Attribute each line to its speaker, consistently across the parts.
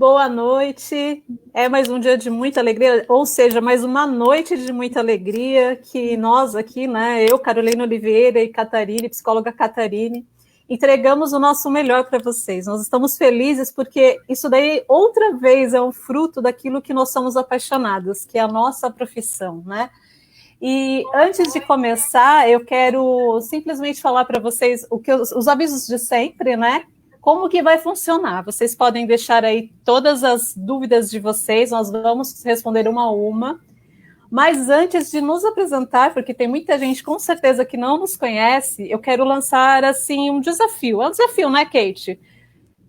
Speaker 1: Boa noite. É mais um dia de muita alegria, ou seja, mais uma noite de muita alegria que nós aqui, né, eu, Carolina Oliveira e Catarine, psicóloga Catarine, entregamos o nosso melhor para vocês. Nós estamos felizes porque isso daí, outra vez, é um fruto daquilo que nós somos apaixonados, que é a nossa profissão, né? E antes de começar, eu quero simplesmente falar para vocês os avisos de sempre, né? Como que vai funcionar? Vocês podem deixar aí todas as dúvidas de vocês, nós vamos responder uma a uma. Mas antes de nos apresentar, porque tem muita gente com certeza que não nos conhece, eu quero lançar assim um desafio. É um desafio, né, Kate?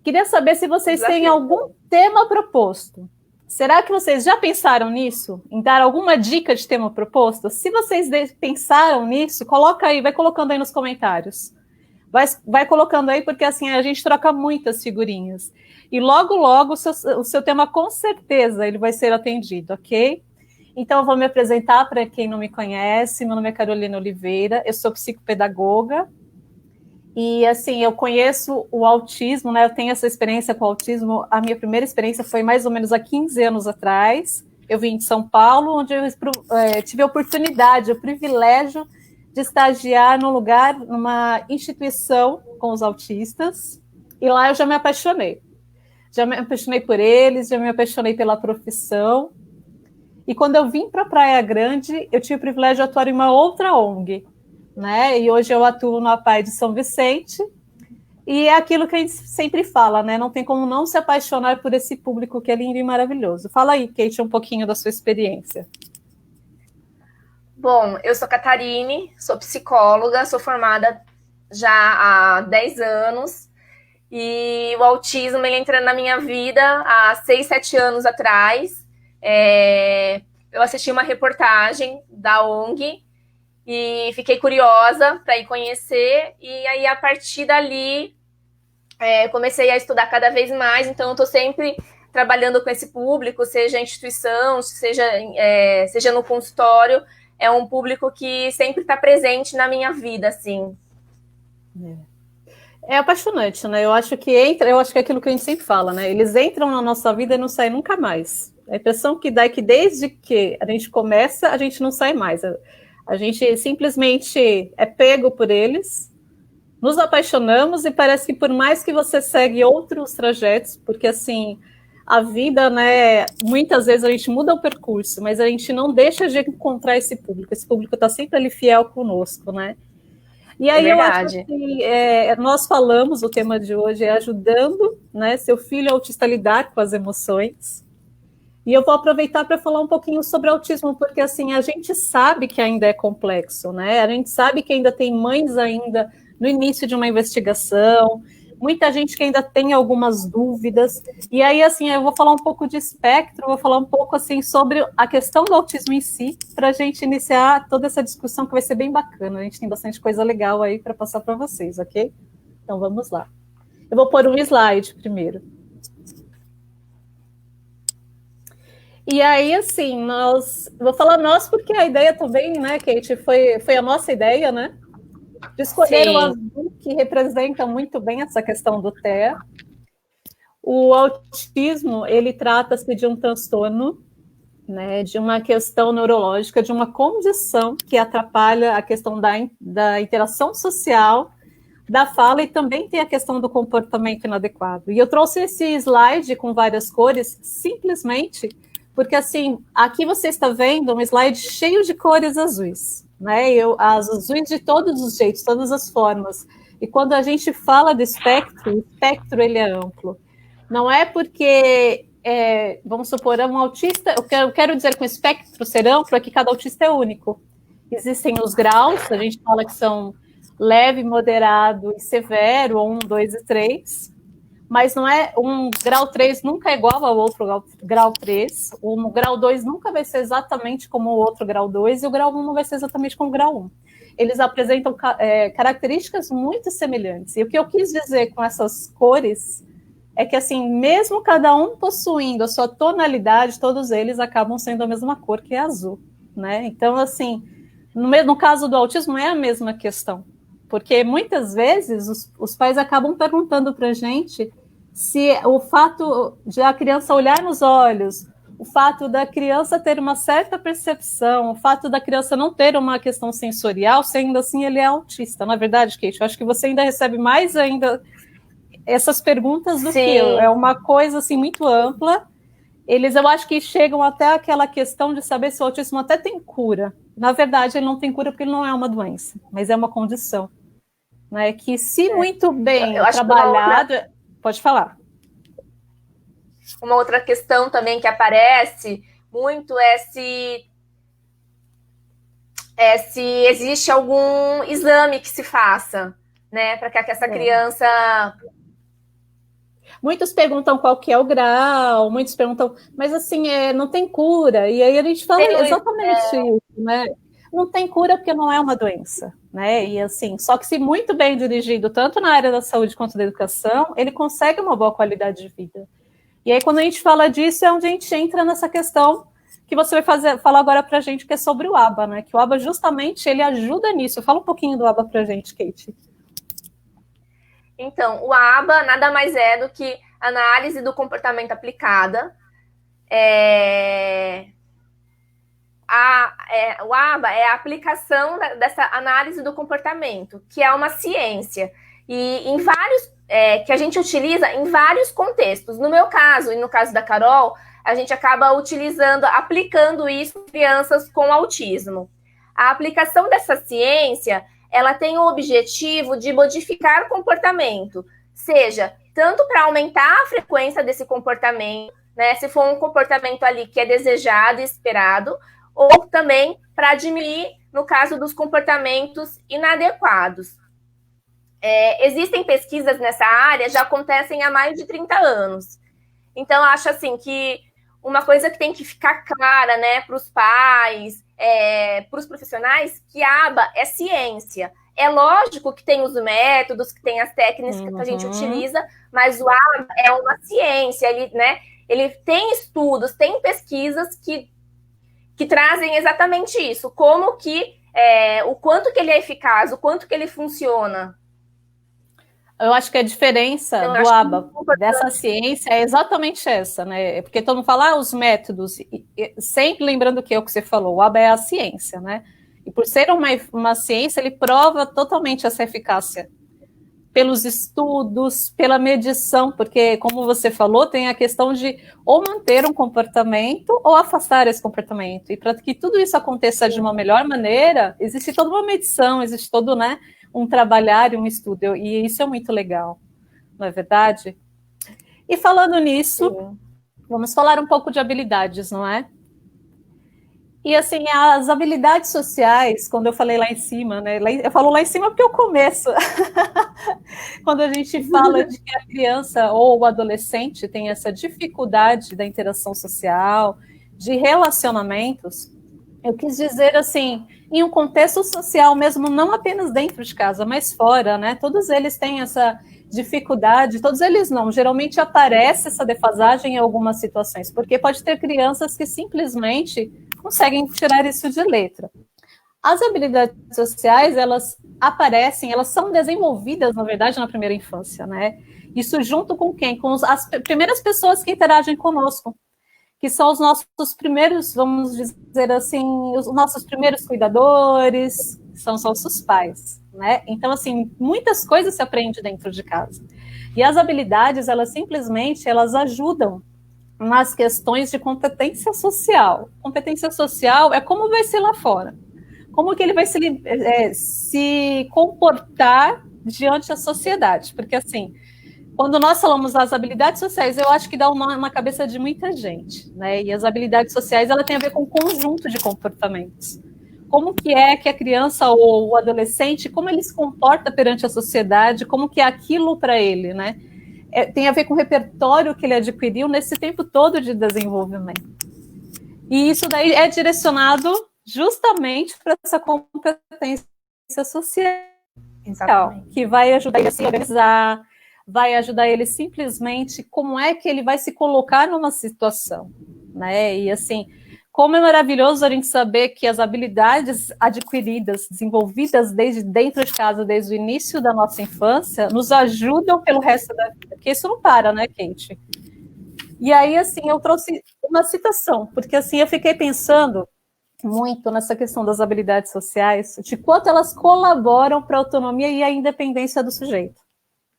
Speaker 1: Queria saber se vocês têm algum tema proposto. Será que vocês já pensaram nisso? Em dar alguma dica de tema proposto? Se vocês pensaram nisso, coloca aí, vai colocando aí nos comentários. Vai colocando aí, porque assim a gente troca muitas figurinhas. E logo, logo, o seu tema, com certeza, ele vai ser atendido, ok? Então, eu vou me apresentar para quem não me conhece. Meu nome é Carolina Oliveira, eu sou psicopedagoga. E, assim, eu conheço o autismo, né? Eu tenho essa experiência com o autismo. A minha primeira experiência foi mais ou menos há 15 anos atrás. Eu vim de São Paulo, onde eu tive a oportunidade, o privilégio de estagiar numa instituição com os autistas. E lá eu já me apaixonei. Já me apaixonei por eles, já me apaixonei pela profissão. E quando eu vim para Praia Grande, eu tive o privilégio de atuar em uma outra ONG, né? E hoje eu atuo no APAE de São Vicente, e é aquilo que a gente sempre fala, né? Não tem como não se apaixonar por esse público que é lindo e maravilhoso. Fala aí, Kate, um pouquinho da sua experiência.
Speaker 2: Bom, eu sou Catarine, sou psicóloga, sou formada já há 10 anos, e o autismo ele entrou na minha vida há 6, 7 anos atrás. Eu assisti uma reportagem da ONG, e fiquei curiosa para ir conhecer, e aí a partir dali comecei a estudar cada vez mais. Então eu estou sempre trabalhando com esse público, seja instituição, seja no consultório. É um público que sempre está presente na minha vida, assim.
Speaker 1: É apaixonante, né? Eu acho que é aquilo que a gente sempre fala, né? Eles entram na nossa vida e não saem nunca mais. A impressão que dá é que desde que a gente começa, a gente não sai mais. A gente simplesmente é pego por eles, nos apaixonamos, e parece que por mais que você segue outros trajetos, porque assim, a vida, né, muitas vezes a gente muda o percurso, mas a gente não deixa de encontrar esse público está sempre ali fiel conosco, né? E aí eu acho que nós falamos, o tema de hoje é ajudando, né, seu filho autista a lidar com as emoções. E eu vou aproveitar para falar um pouquinho sobre autismo, porque assim, a gente sabe que ainda é complexo, né? A gente sabe que ainda tem mães ainda no início de uma investigação, muita gente que ainda tem algumas dúvidas. E aí, assim, eu vou falar um pouco de espectro, vou falar um pouco assim sobre a questão do autismo em si, para a gente iniciar toda essa discussão que vai ser bem bacana. A gente tem bastante coisa legal aí para passar para vocês, ok? Então vamos lá. Eu vou pôr um slide primeiro. E aí, assim, vou falar nós, porque a ideia também, né, Kate, foi a nossa ideia, né? De escolher o azul, que representa muito bem essa questão do TEA. O autismo, ele trata-se de um transtorno, né, de uma questão neurológica, de uma condição que atrapalha a questão da interação social, da fala, e também tem a questão do comportamento inadequado. E eu trouxe esse slide com várias cores, simplesmente porque, assim, aqui você está vendo um slide cheio de cores azuis, né? As azuis de todos os jeitos, todas as formas. E quando a gente fala de espectro, o espectro ele é amplo. Não é porque, vamos supor, um autista, eu quero dizer com espectro ser amplo é que cada autista é único. Existem os graus, a gente fala que são leve, moderado e severo, ou 1, 2 e 3. Mas não é um grau 3 nunca é igual ao outro grau 3, o grau 2 nunca vai ser exatamente como o outro grau 2, e o grau 1 não vai ser exatamente como o grau 1. Eles apresentam características muito semelhantes. E o que eu quis dizer com essas cores é que, assim, mesmo cada um possuindo a sua tonalidade, todos eles acabam sendo a mesma cor, que é azul, né? Então, assim, no caso do autismo é a mesma questão, porque muitas vezes os pais acabam perguntando para a gente se o fato de a criança olhar nos olhos, o fato da criança ter uma certa percepção, o fato da criança não ter uma questão sensorial, se ainda assim ele é autista. Na verdade, Kate, eu acho que você ainda recebe mais ainda essas perguntas do
Speaker 2: Sim.
Speaker 1: que eu. É uma coisa assim muito ampla. Eles, eu acho que chegam até aquela questão de saber se o autismo até tem cura. Na verdade, ele não tem cura porque ele não é uma doença, mas é uma condição, né? Que se muito bem
Speaker 2: eu acho
Speaker 1: trabalhado,
Speaker 2: que
Speaker 1: pode falar.
Speaker 2: Uma outra questão também que aparece muito é se existe algum exame que se faça, né, para que essa criança...
Speaker 1: Muitos perguntam qual que é o grau, muitos perguntam, mas assim, não tem cura. E aí a gente fala exatamente isso, né? Não tem cura porque não é uma doença, né? E assim, só que se muito bem dirigido, tanto na área da saúde quanto da educação, ele consegue uma boa qualidade de vida. E aí, quando a gente fala disso, é onde a gente entra nessa questão que você vai falar agora para a gente, que é sobre o ABA, né? Que o ABA, justamente, ele ajuda nisso. Fala um pouquinho do ABA para a gente, Kate.
Speaker 2: Então, o ABA nada mais é do que análise do comportamento aplicada. O ABA é a aplicação dessa análise do comportamento, que é uma ciência. E em vários... que a gente utiliza em vários contextos. No meu caso, e no caso da Carol, a gente acaba aplicando isso em crianças com autismo. A aplicação dessa ciência, ela tem o objetivo de modificar o comportamento, seja tanto para aumentar a frequência desse comportamento, né, se for um comportamento ali que é desejado e esperado, ou também para diminuir, no caso dos comportamentos inadequados. Existem pesquisas nessa área, já acontecem há mais de 30 anos. Então, eu acho assim que uma coisa que tem que ficar clara, né, para os pais, para os profissionais, que a ABA é ciência. É lógico que tem os métodos, que tem as técnicas que a gente utiliza, mas o ABA é uma ciência, ele tem estudos, tem pesquisas que trazem exatamente isso, como que, o quanto que ele é eficaz, o quanto que ele funciona.
Speaker 1: Eu acho que a diferença do ABA dessa ciência é exatamente essa, né? Porque todo mundo fala os métodos, sempre lembrando que é o que você falou, o ABA é a ciência, né? E por ser uma ciência, ele prova totalmente essa eficácia pelos estudos, pela medição, porque, como você falou, tem a questão de ou manter um comportamento ou afastar esse comportamento. E para que tudo isso aconteça de uma melhor maneira, existe toda uma medição, existe todo, né, um trabalhar e um estudo, e isso é muito legal, não é verdade? E falando nisso, vamos falar um pouco de habilidades, não é? E assim, as habilidades sociais, quando eu falei lá em cima, né? Eu falo lá em cima porque eu começo. Quando a gente fala de que a criança ou o adolescente tem essa dificuldade da interação social, de relacionamentos, eu quis dizer assim, em um contexto social mesmo, não apenas dentro de casa, mas fora, né? Todos eles têm essa dificuldade, todos eles não, geralmente aparece essa defasagem em algumas situações, porque pode ter crianças que simplesmente conseguem tirar isso de letra. As habilidades sociais, elas aparecem, elas são desenvolvidas, na verdade, na primeira infância, né? Isso junto com quem? Com as primeiras pessoas que interagem conosco, que são os nossos primeiros, vamos dizer assim, os nossos primeiros cuidadores, são os nossos pais, né? Então, assim, muitas coisas se aprende dentro de casa. E as habilidades, elas simplesmente, elas ajudam nas questões de competência social. Competência social é como vai ser lá fora. Como que ele vai se comportar diante da sociedade. Porque, assim, quando nós falamos das habilidades sociais, eu acho que dá um nó na cabeça de muita gente, né? E as habilidades sociais, ela tem a ver com um conjunto de comportamentos. Como que é que a criança ou o adolescente, como ele se comporta perante a sociedade, como que é aquilo para ele, né? Tem a ver com o repertório que ele adquiriu nesse tempo todo de desenvolvimento. E isso daí é direcionado justamente para essa competência social, exatamente, que vai ajudar ele a se organizar, vai ajudar ele simplesmente como é que ele vai se colocar numa situação, né? E assim, como é maravilhoso a gente saber que as habilidades adquiridas, desenvolvidas desde dentro de casa, desde o início da nossa infância, nos ajudam pelo resto da vida. porque isso não para, né, Kate? E aí, assim, eu trouxe uma citação, porque assim, eu fiquei pensando muito nessa questão das habilidades sociais, de quanto elas colaboram para a autonomia e a independência do sujeito,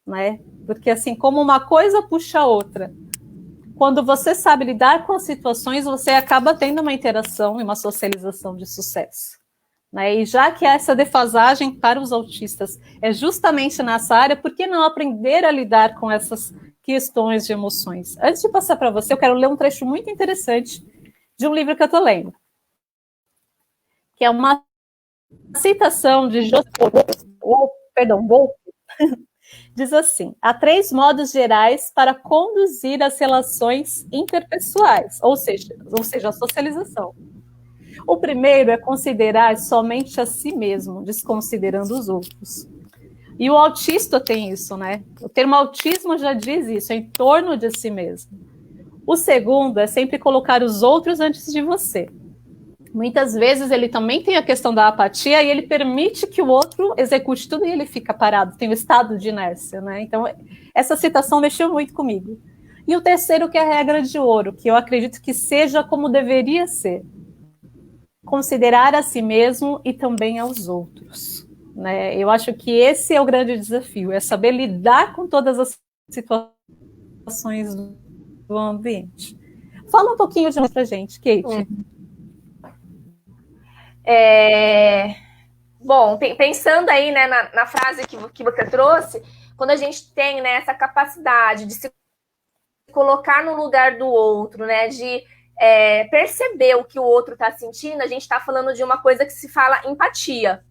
Speaker 1: né? Porque assim, como uma coisa puxa a outra, quando você sabe lidar com as situações, você acaba tendo uma interação e uma socialização de sucesso, né? E já que essa defasagem para os autistas é justamente nessa área, por que não aprender a lidar com essas questões de emoções? Antes de passar para você, eu quero ler um trecho muito interessante de um livro que eu estou lendo, que é uma citação de Wolff, diz assim: há 3 modos gerais para conduzir as relações interpessoais, ou seja, a socialização. O primeiro é considerar somente a si mesmo, desconsiderando os outros. E o autista tem isso, né? O termo autismo já diz isso, é em torno de si mesmo. O segundo é sempre colocar os outros antes de você. Muitas vezes ele também tem a questão da apatia e ele permite que o outro execute tudo e ele fica parado, tem o estado de inércia, né? Então, essa citação mexeu muito comigo. E o terceiro, que é a regra de ouro, que eu acredito que seja como deveria ser: considerar a si mesmo e também aos outros, né? Eu acho que esse é o grande desafio, é saber lidar com todas as situações do ambiente. Fala um pouquinho de pra gente, Kate.
Speaker 2: Bom, pensando aí, né, na frase que você trouxe, quando a gente tem, né, essa capacidade de se colocar no lugar do outro, né, de perceber o que o outro está sentindo, a gente está falando de uma coisa que se fala empatia.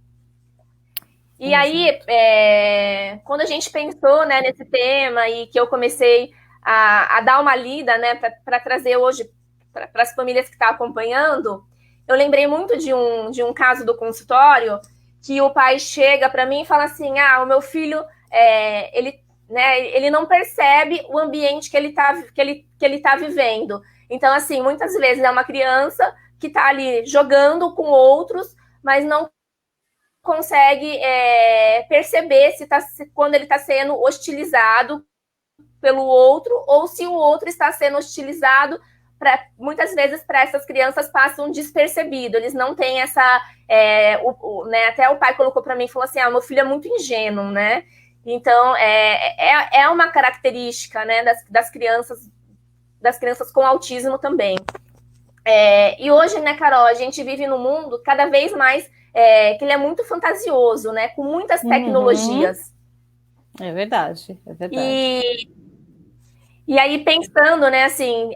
Speaker 2: E aí, quando a gente pensou, né, nesse tema e que eu comecei a dar uma lida, né, para trazer hoje para as famílias que estão acompanhando, eu lembrei muito de um caso do consultório, que o pai chega para mim e fala assim: o meu filho, ele não percebe o ambiente que ele tá vivendo. Então, assim, muitas vezes é uma criança que está ali jogando com outros, mas não consegue perceber quando ele está sendo hostilizado pelo outro, ou se o outro está sendo hostilizado. Muitas vezes para essas crianças passam despercebido, eles não têm essa, né, até o pai colocou para mim e falou assim: meu filho é muito ingênuo, né? Então é uma característica, né, das crianças com autismo também. E hoje, né, Carol, a gente vive num mundo cada vez mais que ele é muito fantasioso, né, com muitas tecnologias.
Speaker 1: É verdade, é verdade.
Speaker 2: E aí, pensando, né, assim,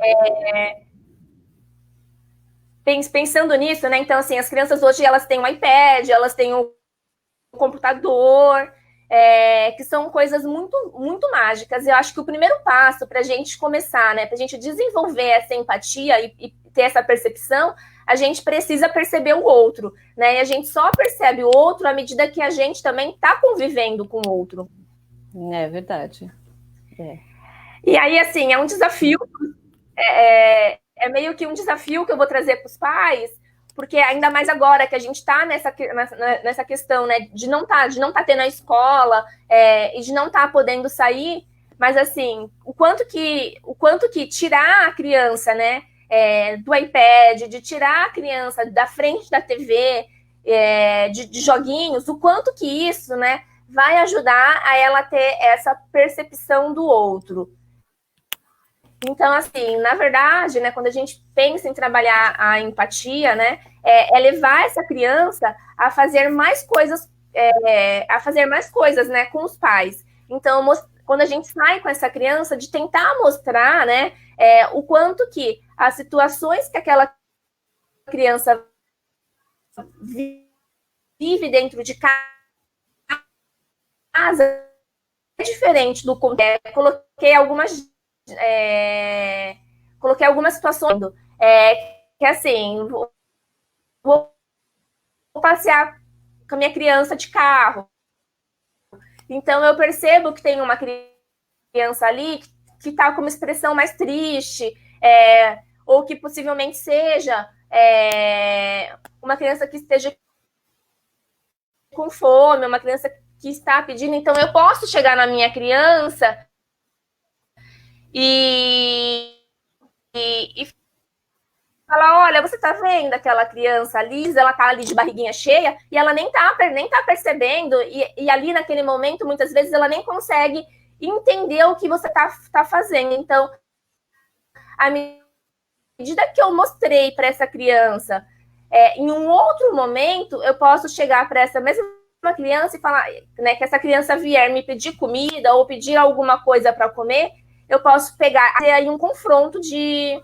Speaker 2: pensando nisso, né, então, assim, as crianças hoje, elas têm um iPad, elas têm um computador, que são coisas muito, muito mágicas. Eu acho que o primeiro passo para a gente começar, né, para a gente desenvolver essa empatia e ter essa percepção, a gente precisa perceber o outro, né, e a gente só percebe o outro à medida que a gente também está convivendo com o outro.
Speaker 1: É verdade.
Speaker 2: E aí, assim, é um desafio, é meio que um desafio que eu vou trazer para os pais, porque ainda mais agora que a gente está nessa questão, né, de não tá tendo a escola e de não estar podendo sair, mas assim, o quanto que tirar a criança, né, do iPad, de tirar a criança da frente da TV, de joguinhos, o quanto que isso, né, vai ajudar a ela ter essa percepção do outro. Então, assim, na verdade, né, quando a gente pensa em trabalhar a empatia, né, é levar essa criança a fazer mais coisas, né, com os pais. Então, quando a gente sai com essa criança, de tentar mostrar, né, o quanto que as situações que aquela criança vive dentro de casa é diferente do contexto. Coloquei algumas situações que, assim, vou passear com a minha criança de carro. Então, eu percebo que tem uma criança ali que está com uma expressão mais triste, ou que possivelmente seja uma criança que esteja com fome, uma criança que está pedindo. Então, eu posso chegar na minha criança e fala, olha, você tá vendo aquela criança ali, ela tá ali de barriguinha cheia, e ela nem tá percebendo, e ali naquele momento, muitas vezes, ela nem consegue entender o que você tá fazendo. Então, à medida que eu mostrei para essa criança, em um outro momento, eu posso chegar para essa mesma criança e falar, né, que essa criança vier me pedir comida ou pedir alguma coisa para comer, eu posso pegar, ter aí um confronto de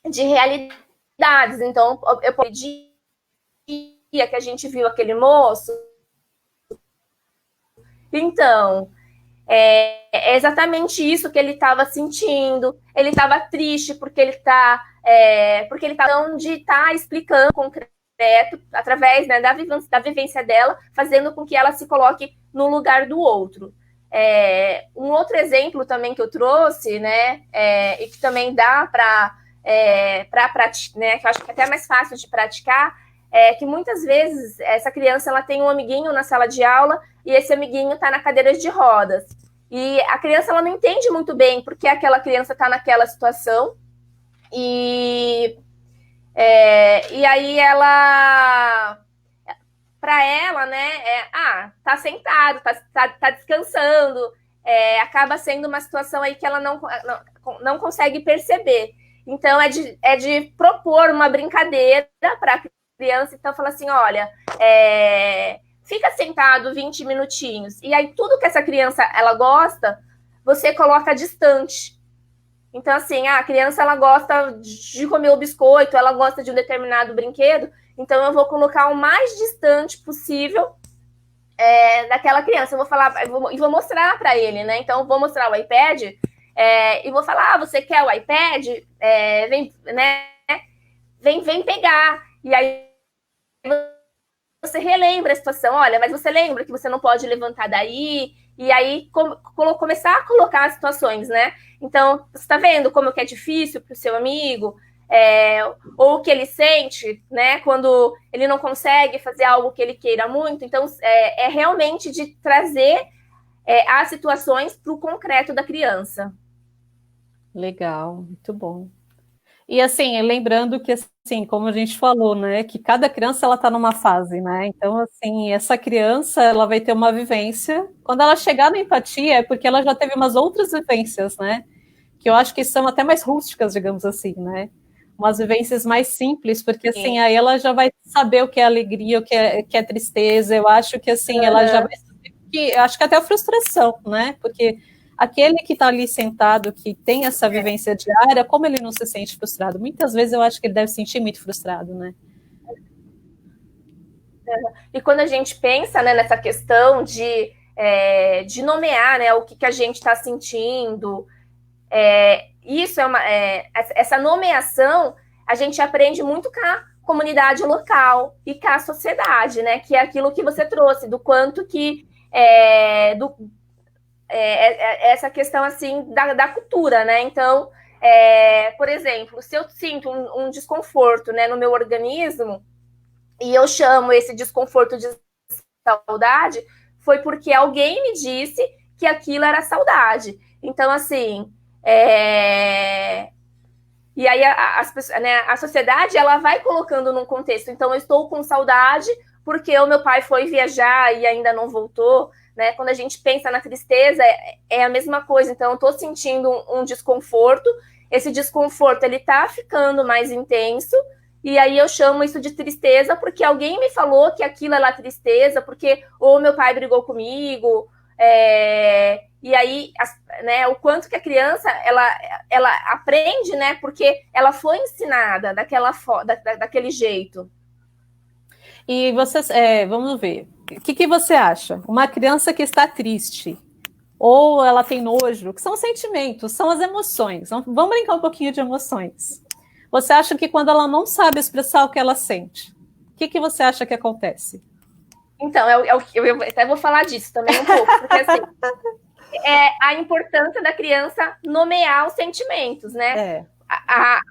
Speaker 2: realidades. Então, eu pedi que a gente viu aquele moço. Então, é exatamente isso que ele estava sentindo. Ele estava triste porque ele está onde está explicando concreto através, né, da vivência dela, fazendo com que ela se coloque no lugar do outro. Um outro exemplo também que eu trouxe, né, e que também dá para praticar, né, que eu acho que é até mais fácil de praticar, é que muitas vezes essa criança ela tem um amiguinho na sala de aula e esse amiguinho está na cadeira de rodas. E a criança ela não entende muito bem porque aquela criança está naquela situação. E aí ela, para ela, né, tá sentado, tá descansando, acaba sendo uma situação aí que ela não consegue perceber. Então, é de propor uma brincadeira para a criança. Então, fala assim, olha, fica sentado 20 minutinhos. E aí, tudo que essa criança ela gosta, você coloca distante. Então, assim, a criança ela gosta de comer o biscoito, ela gosta de um determinado brinquedo, então eu vou colocar o mais distante possível daquela criança. Eu vou falar e vou mostrar para ele, né? Então, eu vou mostrar o iPad e vou falar: você quer o iPad? Vem, né? Vem pegar. E aí você relembra a situação. Olha, mas você lembra que você não pode levantar daí? E aí começar a colocar as situações, né? Então, você está vendo como que é difícil para o seu amigo, ou o que ele sente, né? Quando ele não consegue fazer algo que ele queira muito. Então, é realmente de trazer as situações para o concreto da criança.
Speaker 1: Legal, muito bom. E assim, lembrando que assim, como a gente falou, né, que cada criança ela está numa fase, né? Então, assim, essa criança ela vai ter uma vivência. Quando ela chegar na empatia, é porque ela já teve umas outras vivências, né? Que eu acho que são até mais rústicas, digamos assim, né? Umas vivências mais simples, porque assim, aí ela já vai saber o que é alegria, que é tristeza. Eu acho que assim, ela já vai saber que, acho que até a frustração, né? Porque aquele que está ali sentado, que tem essa vivência diária, como ele não se sente frustrado? Muitas vezes eu acho que ele deve se sentir muito frustrado, né?
Speaker 2: E quando a gente pensa, né, nessa questão de nomear, né, o que a gente está sentindo, isso essa nomeação a gente aprende muito com a comunidade local e com a sociedade, né, que é aquilo que você trouxe, do quanto que essa questão assim da cultura, né? Então, por exemplo, se eu sinto um desconforto, né, no meu organismo e eu chamo esse desconforto de saudade, foi porque alguém me disse que aquilo era saudade. Então, assim, e aí a sociedade ela vai colocando num contexto. Então, eu estou com saudade porque o meu pai foi viajar e ainda não voltou. Né? Quando a gente pensa na tristeza, é a mesma coisa. Então, eu estou sentindo um desconforto. Esse desconforto ele está ficando mais intenso. E aí eu chamo isso de tristeza porque alguém me falou que aquilo era tristeza, porque ou meu pai brigou comigo. E aí, né, o quanto que a criança ela aprende, né? Porque ela foi ensinada daquele jeito.
Speaker 1: E vocês, vamos ver, o que você acha? Uma criança que está triste, ou ela tem nojo, que são sentimentos, são as emoções. Vamos brincar um pouquinho de emoções. Você acha que quando ela não sabe expressar o que ela sente, o que você acha que acontece?
Speaker 2: Então, eu até vou falar disso também um pouco, porque assim, a importância da criança nomear os sentimentos, né?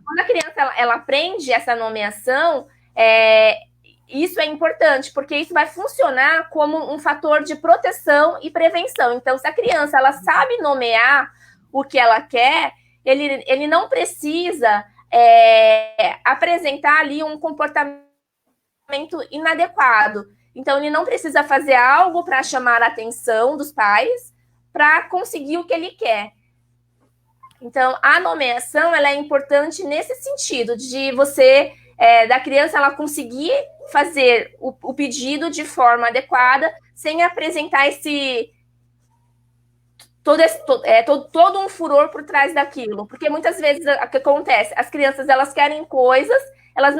Speaker 2: Quando a criança ela aprende essa nomeação, isso é importante, porque isso vai funcionar como um fator de proteção e prevenção. Então, se a criança ela sabe nomear o que ela quer, ele não precisa apresentar ali um comportamento inadequado. Então, ele não precisa fazer algo para chamar a atenção dos pais para conseguir o que ele quer. Então, a nomeação ela é importante nesse sentido, de você, da criança, ela conseguir fazer o pedido de forma adequada, sem apresentar todo um furor por trás daquilo. Porque muitas vezes o que acontece? As crianças elas querem coisas, elas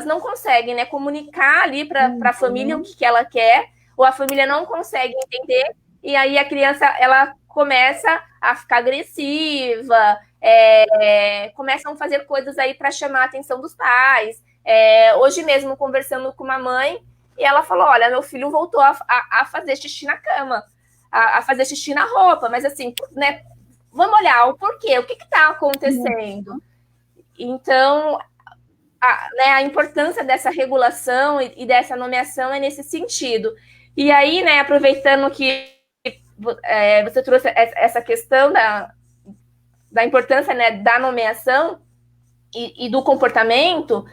Speaker 2: não conseguem, né, comunicar ali para a família o que ela quer, ou a família não consegue entender, e aí a criança ela começa a ficar agressiva, começam a fazer coisas aí para chamar a atenção dos pais. Hoje mesmo, conversando com uma mãe, e ela falou, olha, meu filho voltou a fazer xixi na cama, a fazer xixi na roupa, mas assim, né, vamos olhar o porquê, o que está acontecendo. Então, a importância dessa regulação e dessa nomeação é nesse sentido. E aí, né, aproveitando que você trouxe essa questão da importância, né, da nomeação e do comportamento,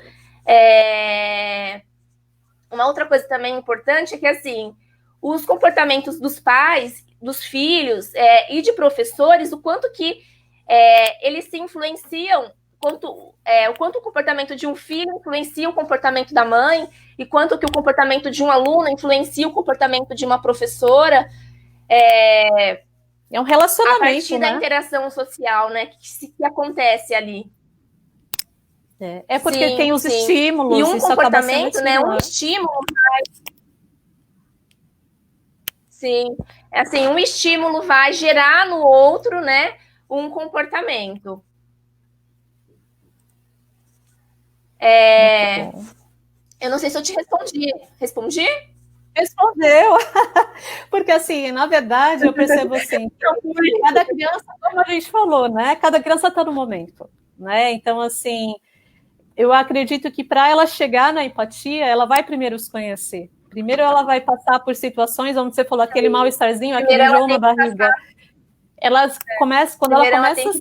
Speaker 2: uma outra coisa também importante é que, assim, os comportamentos dos pais, dos filhos e de professores, o quanto que eles se influenciam, o quanto o comportamento de um filho influencia o comportamento da mãe, e quanto que o comportamento de um aluno influencia o comportamento de uma professora.
Speaker 1: É um relacionamento,
Speaker 2: a partir da interação social, né, que acontece ali.
Speaker 1: Porque tem os estímulos.
Speaker 2: E um comportamento, né, um estímulo vai... Sim, assim, um estímulo vai gerar no outro, né, um comportamento. Eu não sei se eu te respondi. Respondi?
Speaker 1: Respondeu. Porque, assim, na verdade, eu percebo assim, cada criança, como a gente falou, né? Cada criança está no momento, né? Então, assim, eu acredito que para ela chegar na empatia, ela vai primeiro se conhecer. Primeiro ela vai passar por situações onde você falou aquele mal-estarzinho, aquele enjoo na barriga. Quando ela começa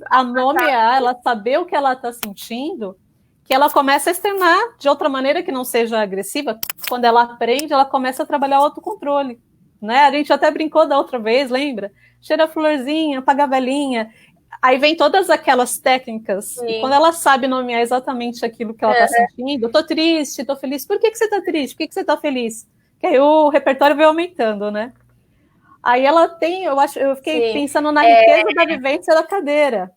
Speaker 1: a nomear, ela saber o que ela está sentindo, que ela começa a externar de outra maneira que não seja agressiva. Quando ela aprende, ela começa a trabalhar o autocontrole, né? A gente até brincou da outra vez, lembra? Cheira a florzinha, apaga a velinha. Aí vem todas aquelas técnicas. Sim. E quando ela sabe nomear exatamente aquilo que ela está sentindo, eu tô triste, tô feliz. Por que você tá triste? Por que você tá feliz? Que aí o repertório vai aumentando, né? Aí ela tem, eu fiquei pensando na riqueza da vivência da cadeira.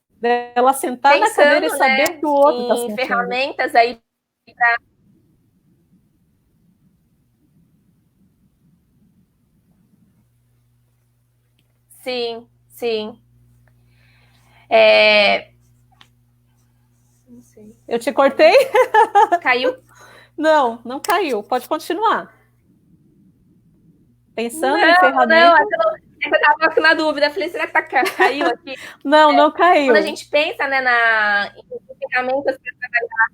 Speaker 1: Ela sentar na cadeira e saber, né, que o outro está sentindo.
Speaker 2: Ferramentas aí pra... Sim, sim.
Speaker 1: Não sei. Eu te cortei?
Speaker 2: Caiu?
Speaker 1: Não caiu. Pode continuar. Pensando em ferramentas...
Speaker 2: Não, eu estava na dúvida. Falei, será que caiu aqui?
Speaker 1: Não caiu.
Speaker 2: Quando a gente pensa, né, em ferramentas para trabalhar...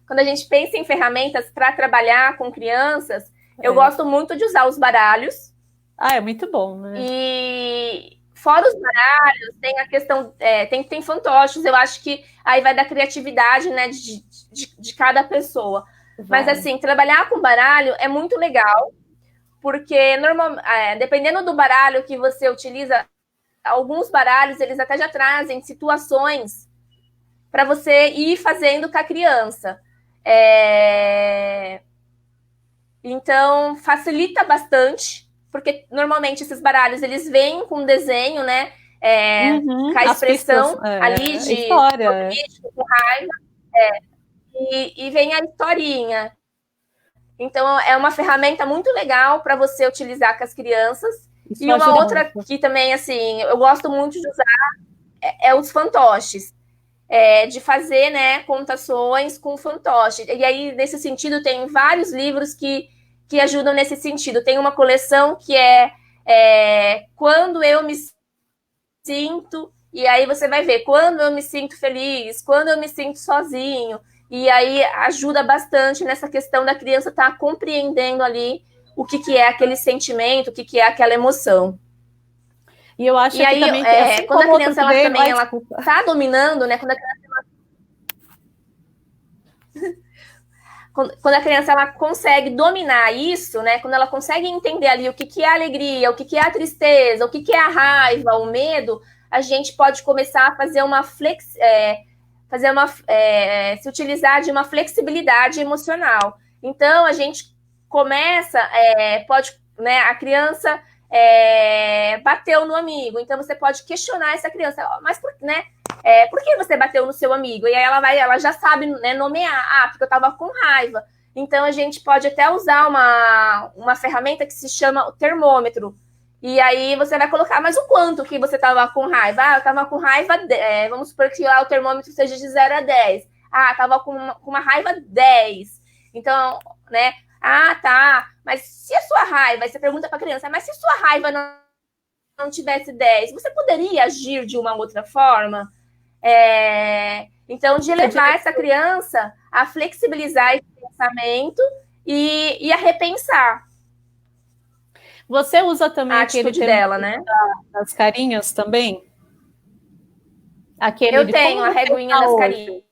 Speaker 2: Quando a gente pensa em ferramentas para trabalhar com crianças, eu gosto muito de usar os baralhos.
Speaker 1: É muito bom, né?
Speaker 2: E fora os baralhos, tem a questão... tem fantoches. Eu acho que aí vai da criatividade, né, de cada pessoa. Vai. Mas, assim, trabalhar com baralho é muito legal, porque, dependendo do baralho que você utiliza, alguns baralhos, eles até já trazem situações para você ir fazendo com a criança. Então, facilita bastante, porque, normalmente, esses baralhos, eles vêm com desenho, né? Com a expressão ali de
Speaker 1: história,
Speaker 2: com raiva, e vem a historinha. Então, é uma ferramenta muito legal para você utilizar com as crianças. Isso. E uma outra que também, assim, eu gosto muito de usar é os fantoches. De fazer, né, contações com fantoche. E aí, nesse sentido, tem vários livros que ajudam nesse sentido. Tem uma coleção que é Quando Eu Me Sinto... E aí você vai ver quando eu me sinto feliz, quando eu me sinto sozinho. e aí ajuda bastante nessa questão da criança estar compreendendo ali o que é aquele sentimento, o que é aquela emoção.
Speaker 1: E eu acho
Speaker 2: e aí,
Speaker 1: que também, assim
Speaker 2: quando a
Speaker 1: como
Speaker 2: criança ela também ela
Speaker 1: desculpa.
Speaker 2: tá dominando, né? Quando a criança ela consegue dominar isso, né? Quando ela consegue entender ali o que é a alegria, o que é a tristeza, o que é a raiva, o medo, a gente pode começar a fazer se utilizar de uma flexibilidade emocional. Então a gente começa, pode, né? A criança bateu no amigo, então você pode questionar essa criança, mas né? Por que você bateu no seu amigo? E aí ela já sabe, né, nomear. Porque eu estava com raiva. Então a gente pode até usar uma ferramenta que se chama o termômetro. E aí você vai colocar, mas o quanto que você estava com raiva? Eu estava com raiva, vamos supor que lá o termômetro seja de 0 a 10. Estava com uma raiva 10. Então, né? Tá. Mas se a sua raiva, aí você pergunta para a criança, mas se sua raiva não tivesse 10, você poderia agir de uma outra forma? Então, de levar essa criança a flexibilizar esse pensamento e a repensar.
Speaker 1: Você usa também
Speaker 2: a atitude dela, né?
Speaker 1: Das carinhas também?
Speaker 2: Eu tenho a reguinha das carinhas.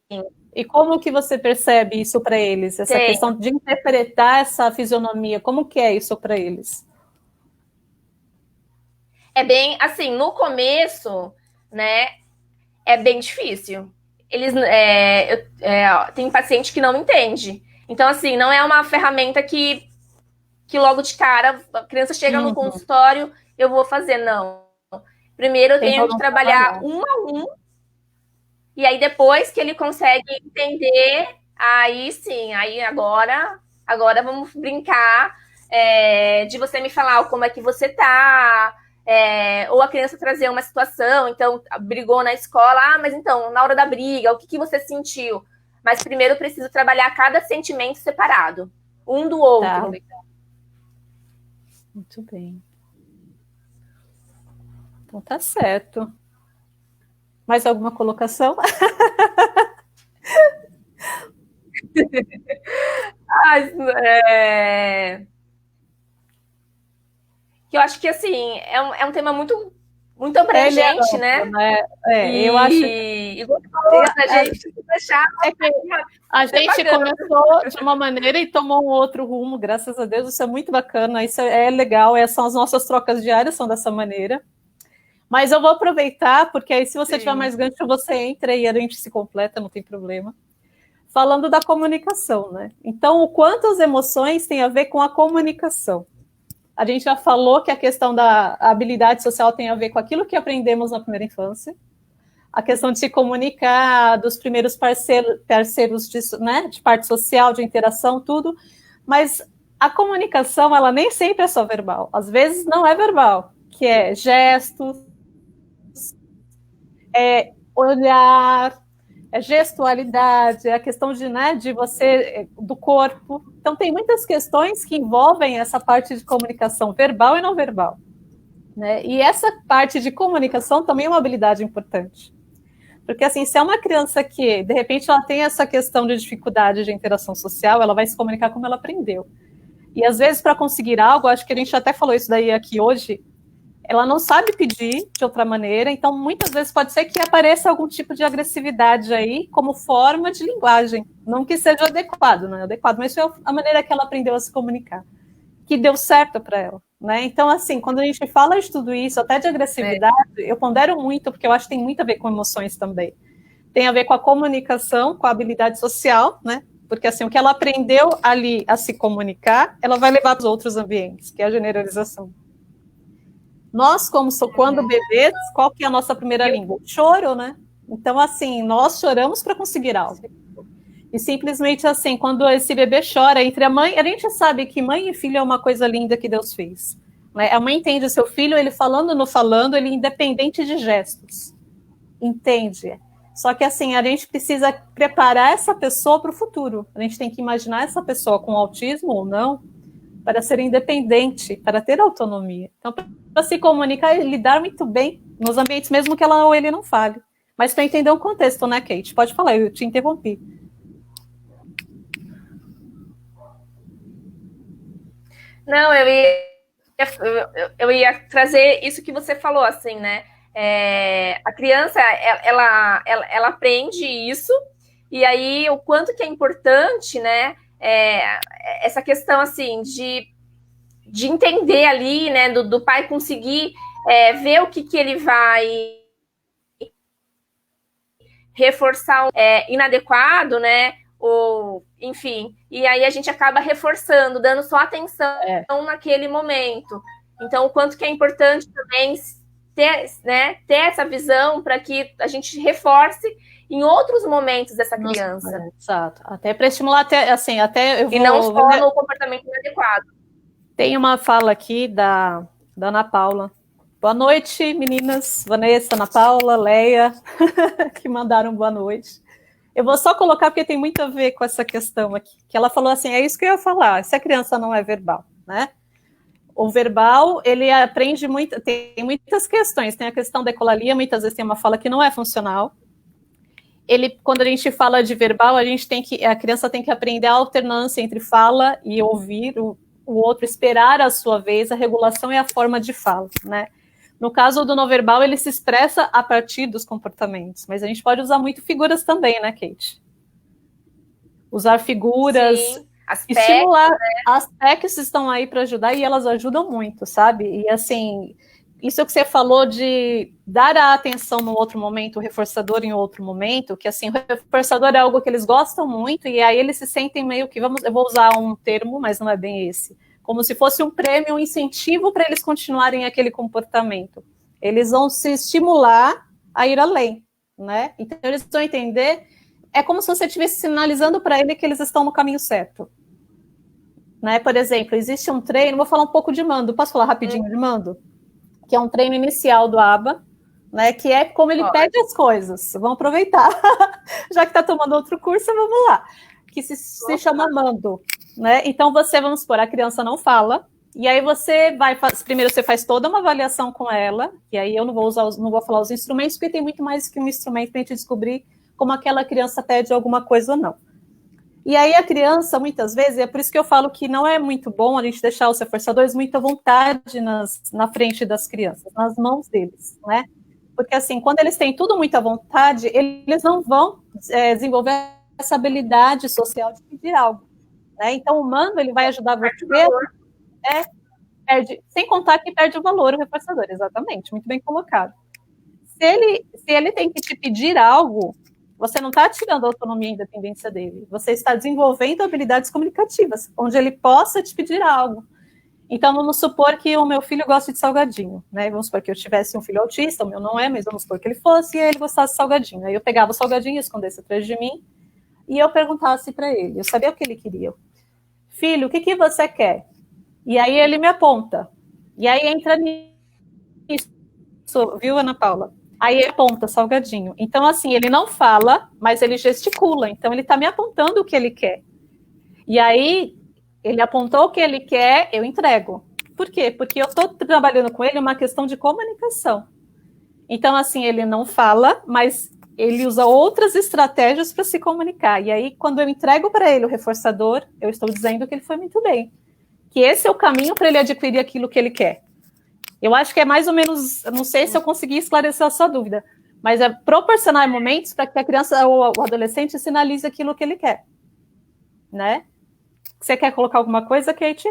Speaker 1: E como que você percebe isso para eles? Essa questão de interpretar essa fisionomia, como que é isso para eles?
Speaker 2: É bem, assim, no começo, né, é bem difícil. Eles, tem paciente que não entende. Então, assim, não é uma ferramenta que logo de cara a criança chega no consultório, eu vou fazer, não. Primeiro eu tenho que trabalhar um a um, e aí depois que ele consegue entender, aí sim, aí agora vamos brincar de você me falar como é que você tá, ou a criança trazer uma situação, então brigou na escola, mas então, na hora da briga, o que você sentiu? Mas primeiro eu preciso trabalhar cada sentimento separado, um do outro.
Speaker 1: Tá. Muito bem. Então tá certo. Mais alguma colocação?
Speaker 2: Que eu acho que, assim, é um tema muito abrangente, né?
Speaker 1: Eu acho que a gente começou de uma maneira e tomou um outro rumo, graças a Deus, isso é muito bacana, isso é legal, são as nossas trocas diárias, são dessa maneira. Mas eu vou aproveitar, porque aí se você tiver mais gancho, você entra e a gente se completa, não tem problema. Falando da comunicação, né? Então, o quanto as emoções têm a ver com a comunicação. A gente já falou que a questão da habilidade social tem a ver com aquilo que aprendemos na primeira infância, a questão de se comunicar, dos primeiros parceiros de parte social, de interação, tudo, mas a comunicação, ela nem sempre é só verbal, às vezes não é verbal, que é gestos, olhar, gestualidade, a questão de você, do corpo. Então, tem muitas questões que envolvem essa parte de comunicação verbal e não verbal. Né? E essa parte de comunicação também é uma habilidade importante. Porque, assim, se é uma criança que, de repente, ela tem essa questão de dificuldade de interação social, ela vai se comunicar como ela aprendeu. E, às vezes, para conseguir algo, acho que a gente até falou isso daí aqui hoje, ela não sabe pedir de outra maneira, então muitas vezes pode ser que apareça algum tipo de agressividade aí como forma de linguagem, não que seja adequado, não é adequado, mas foi a maneira que ela aprendeu a se comunicar, que deu certo para ela, né? Então, assim, quando a gente fala de tudo isso, até de agressividade, eu pondero muito, porque eu acho que tem muito a ver com emoções também. Tem a ver com a comunicação, com a habilidade social, né? Porque, assim, o que ela aprendeu ali a se comunicar, ela vai levar para os outros ambientes, que é a generalização. Nós, quando bebês, qual que é a nossa primeira língua? Choro, né? Então, assim, nós choramos para conseguir algo. E simplesmente assim, quando esse bebê chora entre a mãe, a gente sabe que mãe e filho é uma coisa linda que Deus fez. Né? A mãe entende o seu filho, ele falando no falando, ele é independente de gestos. Entende? Só que assim, a gente precisa preparar essa pessoa para o futuro. A gente tem que imaginar essa pessoa com autismo ou não, para ser independente, para ter autonomia. Então, para se comunicar e lidar muito bem nos ambientes, mesmo que ela ou ele não fale. Mas para entender o contexto, né, Kate? Pode falar, eu te interrompi.
Speaker 2: Não, eu ia trazer isso que você falou, assim, né? A criança, ela aprende isso, e aí o quanto que é importante, né? Essa questão, assim, de entender ali, né? Do pai conseguir ver o que ele vai reforçar inadequado, né? Ou, enfim, e aí a gente acaba reforçando, dando só atenção naquele momento. Então, o quanto que é importante também ter essa visão para que a gente reforce em outros momentos dessa criança.
Speaker 1: Exato. Até para estimular, até eu vou...
Speaker 2: E não só no comportamento inadequado.
Speaker 1: Tem uma fala aqui da Ana Paula. Boa noite, meninas. Vanessa, Ana Paula, Leia, que mandaram boa noite. Eu vou só colocar porque tem muito a ver com essa questão aqui. Que ela falou assim, é isso que eu ia falar, se a criança não é verbal, né? O verbal, ele aprende muito, tem muitas questões. Tem a questão da ecolalia, muitas vezes tem uma fala que não é funcional. Quando a gente fala de verbal, a criança tem que aprender a alternância entre fala e ouvir o outro, esperar a sua vez, a regulação e a forma de fala, né? No caso do não verbal, ele se expressa a partir dos comportamentos, mas a gente pode usar muito figuras também, né, Kate? Usar figuras,
Speaker 2: sim,
Speaker 1: estimular. Né? As PECs estão aí para ajudar e elas ajudam muito, sabe? E assim, isso que você falou de dar a atenção no outro momento, o reforçador em outro momento, que assim, o reforçador é algo que eles gostam muito e aí eles se sentem meio que, eu vou usar um termo, mas não é bem esse, como se fosse um prêmio, um incentivo para eles continuarem aquele comportamento. Eles vão se estimular a ir além, né? Então eles vão entender, é como se você estivesse sinalizando para ele que eles estão no caminho certo. Né? Por exemplo, existe um treino, vou falar um pouco de mando, posso falar rapidinho de mando? Que é um treino inicial do ABA, né, que é como ele pede as coisas. Vamos aproveitar. Já que está tomando outro curso, vamos lá. Que se chama mando. Né? Então, vamos supor, a criança não fala, e aí primeiro você faz toda uma avaliação com ela, e aí eu não vou falar os instrumentos, porque tem muito mais que um instrumento para a gente descobrir como aquela criança pede alguma coisa ou não. E aí a criança, muitas vezes, é por isso que eu falo que não é muito bom a gente deixar os reforçadores muito à vontade na frente das crianças, nas mãos deles, né? Porque assim, quando eles têm tudo muito à vontade, eles não vão desenvolver essa habilidade social de pedir algo, né? Então o mando, ele vai ajudar você, sem contar que perde o valor o reforçador, exatamente, muito bem colocado. Se ele tem que te pedir algo, você não está tirando a autonomia e independência dele. Você está desenvolvendo habilidades comunicativas, onde ele possa te pedir algo. Então, vamos supor que o meu filho gosta de salgadinho, né? Vamos supor que eu tivesse um filho autista, o meu não é, mas vamos supor que ele fosse, e ele gostasse de salgadinho. Aí eu pegava o salgadinho, escondesse atrás de mim, e eu perguntasse para ele. Eu sabia o que ele queria. Filho, o que você quer? E aí ele me aponta. E aí entra nisso, viu, Ana Paula? Aí ele aponta salgadinho. Então, assim, ele não fala, mas ele gesticula. Então, ele está me apontando o que ele quer. E aí, ele apontou o que ele quer, eu entrego. Por quê? Porque eu estou trabalhando com ele uma questão de comunicação. Então, assim, ele não fala, mas ele usa outras estratégias para se comunicar. E aí, quando eu entrego para ele o reforçador, eu estou dizendo que ele foi muito bem. Que esse é o caminho para ele adquirir aquilo que ele quer. Eu acho que é mais ou menos, não sei se eu consegui esclarecer a sua dúvida, mas é proporcionar momentos para que a criança ou o adolescente sinalize aquilo que ele quer, né? Você quer colocar alguma coisa, Kate?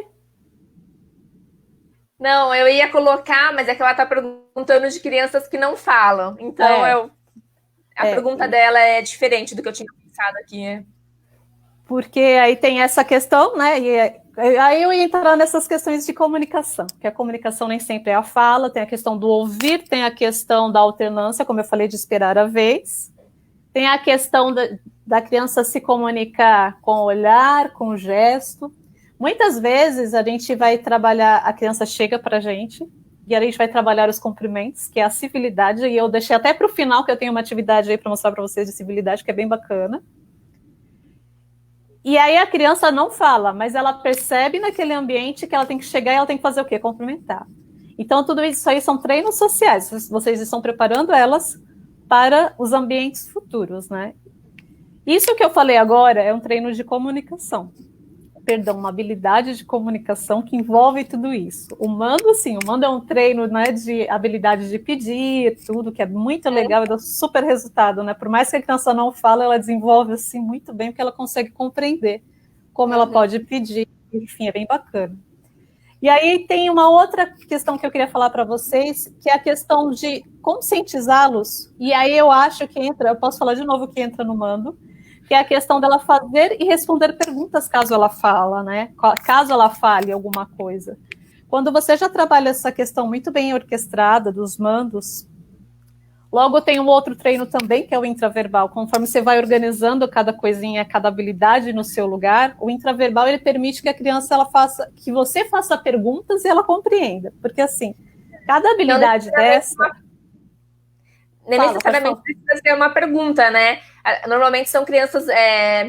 Speaker 2: Não, eu ia colocar, mas é que ela está perguntando de crianças que não falam. Então, a pergunta dela é diferente do que eu tinha pensado aqui.
Speaker 1: Porque aí tem essa questão, né? E aí eu ia entrar nessas questões de comunicação, que a comunicação nem sempre é a fala, tem a questão do ouvir, tem a questão da alternância, como eu falei, de esperar a vez, tem a questão da criança se comunicar com o olhar, com o gesto. Muitas vezes a gente vai trabalhar, a criança chega para a gente, e a gente vai trabalhar os cumprimentos, que é a civilidade, e eu deixei até para o final, que eu tenho uma atividade aí para mostrar para vocês de civilidade, que é bem bacana. E aí a criança não fala, mas ela percebe naquele ambiente que ela tem que chegar e ela tem que fazer o quê? Cumprimentar. Então, tudo isso aí são treinos sociais. Vocês estão preparando elas para os ambientes futuros, né? Isso que eu falei agora é um treino de comunicação. perdão, uma habilidade de comunicação que envolve tudo isso. O mando, sim, o mando é um treino, né, de habilidade de pedir, tudo, que é muito legal, e dá super resultado, né? Por mais que a criança não fale, ela desenvolve, assim, muito bem, porque ela consegue compreender como ela pode pedir, enfim, é bem bacana. E aí tem uma outra questão que eu queria falar para vocês, que é a questão de conscientizá-los, e aí eu acho que entra, eu posso falar de novo que entra no mando, que é a questão dela fazer e responder perguntas caso ela fala, né? Caso ela fale alguma coisa. Quando você já trabalha essa questão muito bem orquestrada dos mandos, logo tem um outro treino também, que é o intraverbal. Conforme você vai organizando cada coisinha, cada habilidade no seu lugar, o intraverbal ele permite que a criança ela faça, que você faça perguntas e ela compreenda. Porque assim, cada habilidade dessa.
Speaker 2: Nem necessariamente precisa ser uma pergunta, né? Normalmente são crianças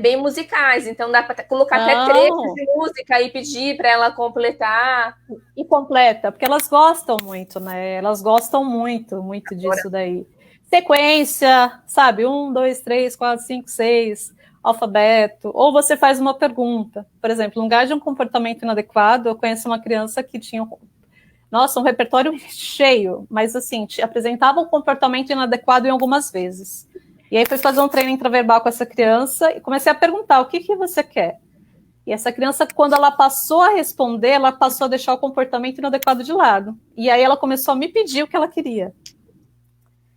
Speaker 2: bem musicais, então dá para colocar até trechos de música e pedir para ela completar.
Speaker 1: E completa, porque elas gostam muito, né? Elas gostam muito disso daí. Sequência, sabe? 1, 2, 3, 4, 5, 6, alfabeto. Ou você faz uma pergunta. Por exemplo, no lugar de um comportamento inadequado, eu conheço uma criança que tinha um repertório cheio, mas assim, apresentava um comportamento inadequado em algumas vezes. E aí fui fazer um treino intraverbal com essa criança e comecei a perguntar, o que você quer? E essa criança, quando ela passou a responder, ela passou a deixar o comportamento inadequado de lado. E aí ela começou a me pedir o que ela queria.